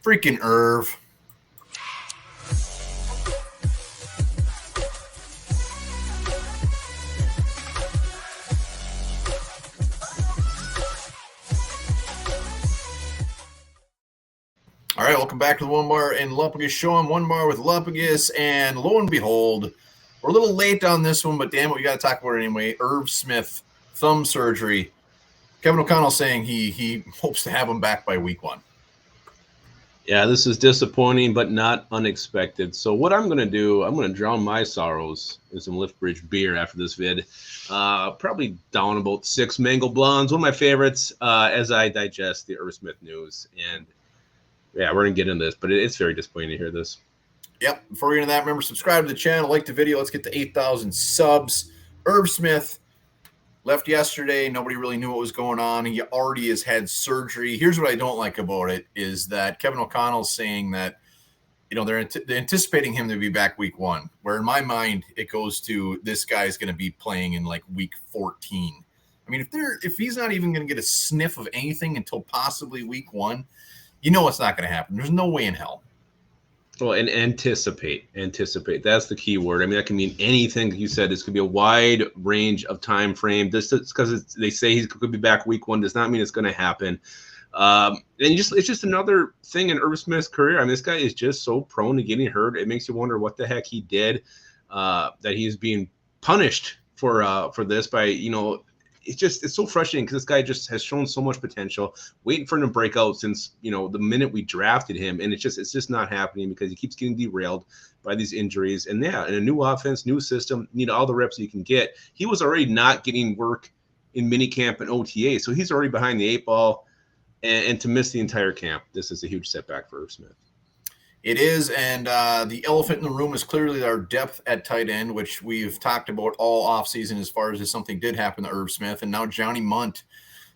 Freaking Irv. All right, welcome back to the Onebar and Lupagus show. I'm Onebar with Lupagus, and lo and behold, we're a little late on this one, but damn it, we got to talk about it anyway. Irv Smith, thumb surgery. Kevin O'Connell saying he hopes to have him back by week 1. Yeah, this is disappointing, but not unexpected. So what I'm going to do, I'm going to drown my sorrows in some Liftbridge beer after this vid. Probably down about 6 Mango Blondes, one of my favorites, as I digest the Irv Smith news. And yeah, we're going to get into this, but it's very disappointing to hear this. Yep. Before we get into that, remember, subscribe to the channel, like the video. Let's get to 8,000 subs. Irv Smith left yesterday. Nobody really knew what was going on. He already has had surgery. Here's what I don't like about it is that Kevin O'Connell's saying that, they're anticipating him to be back week 1, where in my mind it goes to this guy's going to be playing in like week 14. I mean, if he's not even going to get a sniff of anything until possibly week 1, it's not going to happen. There's no way in hell. Well, and anticipate. That's the key word. I mean, that can mean anything. You said this could be a wide range of time frame. This is because they say he could be back week 1 does not mean it's going to happen. And it's just another thing in Irv Smith's career. I mean, this guy is just so prone to getting hurt. It makes you wonder what the heck he did, that he's being punished for this by, it's so frustrating because this guy just has shown so much potential, waiting for him to break out since, the minute we drafted him. And it's just not happening because he keeps getting derailed by these injuries. And yeah, in a new offense, new system, need all the reps you can get. He was already not getting work in minicamp and OTA. So he's already behind the 8 ball, and to miss the entire camp, this is a huge setback for Irv Smith. It is, and the elephant in the room is clearly our depth at tight end, which we've talked about all offseason as far as if something did happen to Irv Smith. And now Johnny Munt,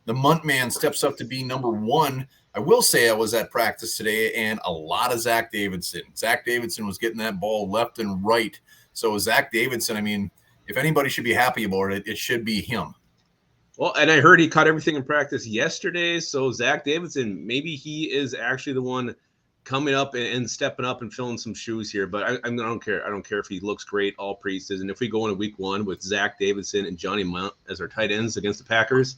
the Munt man, steps up to be number 1. I will say I was at practice today, and a lot of Zach Davidson. Zach Davidson was getting that ball left and right. So Zach Davidson, I mean, if anybody should be happy about it, it should be him. Well, and I heard he caught everything in practice yesterday. So Zach Davidson, maybe he is actually the one coming up and stepping up and filling some shoes here. But I don't care. I don't care if he looks great all preseason. If we go into week 1 with Zach Davidson and Johnny Munt as our tight ends against the Packers,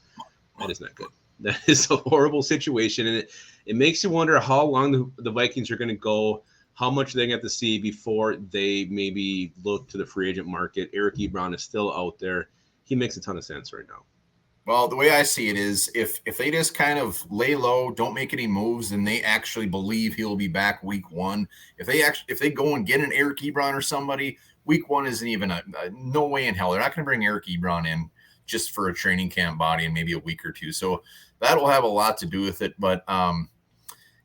that is not good. That is a horrible situation. And it makes you wonder how long the Vikings are going to go, how much they get to see before they maybe look to the free agent market. Eric Ebron is still out there. He makes a ton of sense right now. Well, the way I see it is if they just kind of lay low, don't make any moves, and they actually believe he'll be back week 1. If they go and get an Eric Ebron or somebody, week 1 isn't even no way in hell. They're not going to bring Eric Ebron in just for a training camp body in maybe a week or 2. So that'll have a lot to do with it. But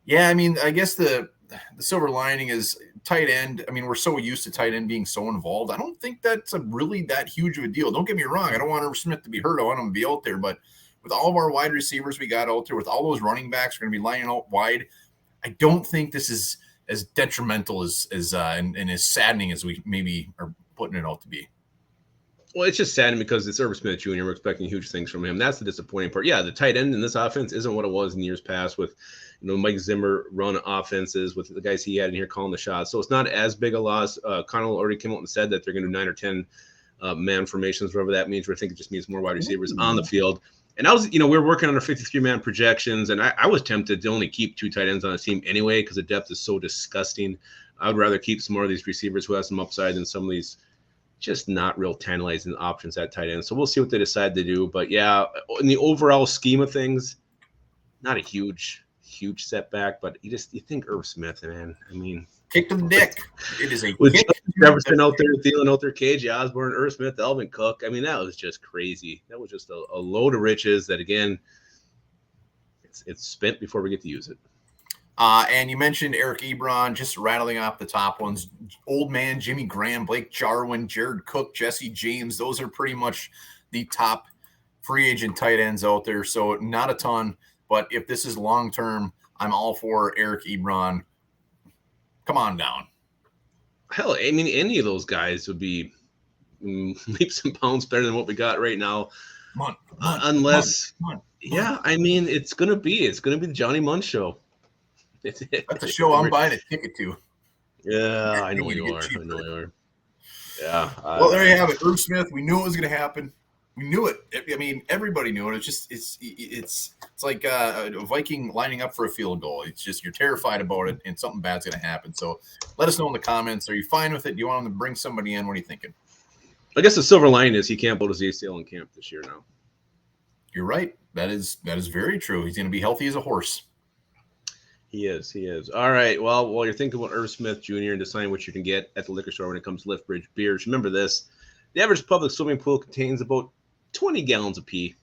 yeah, I mean, I guess the silver lining is tight end. I mean, we're so used to tight end being so involved. I don't think that's really that huge of a deal. Don't get me wrong. I don't want Irv Smith to be hurt. I want him to be out there. But with all of our wide receivers we got out there, with all those running backs, we're going to be lining out wide. I don't think this is as detrimental and as saddening as we maybe are putting it out to be. Well, it's just saddening because it's Irv Smith Jr. We're expecting huge things from him. That's the disappointing part. Yeah, the tight end in this offense isn't what it was in years past with, Mike Zimmer run offenses with the guys he had in here calling the shots. So it's not as big a loss. Connell already came out and said that they're going to do 9 or 10 man formations, whatever that means. I think it just means more wide receivers on the field. And I was, we were working on our 53-man projections, and I was tempted to only keep 2 tight ends on a team anyway because the depth is so disgusting. I would rather keep some more of these receivers who have some upside than some of these just not real tantalizing options at tight end. So we'll see what they decide to do. But yeah, in the overall scheme of things, not a huge setback. But you think Irv Smith, man. I mean, kick to the dick. It is a kick. Jefferson out there, Thielen out there, KJ Osborne, Irv Smith, Alvin Cook. I mean, that was just crazy. That was just a load of riches that, again, it's spent before we get to use it. And you mentioned Eric Ebron, just rattling off the top ones. Old man, Jimmy Graham, Blake Jarwin, Jared Cook, Jesse James. Those are pretty much the top free agent tight ends out there. So not a ton. But if this is long-term, I'm all for Eric Ebron. Come on down. Hell, I mean, any of those guys would be leaps and bounds better than what we got right now. Unless, yeah, I mean, it's gonna be the Johnny Munt show. That's a show I'm buying a ticket to. Yeah, I know Guaranteed to you get are. I cheaper. know you are. Yeah. Well, there you have it. Irv Smith. We knew it was going to happen. We knew it. I mean, everybody knew it. It's like a Viking lining up for a field goal. It's just you're terrified about it, and something bad's going to happen. So let us know in the comments. Are you fine with it? Do you want them to bring somebody in? What are you thinking? I guess the silver lining is he can't blow his ACL in camp this year now. You're right. That is very true. He's going to be healthy as a horse. He is. He is. All right. Well, while you're thinking about Irv Smith Jr. and deciding what you can get at the liquor store when it comes to Liftbridge beers, remember this: the average public swimming pool contains about 20 gallons of pee.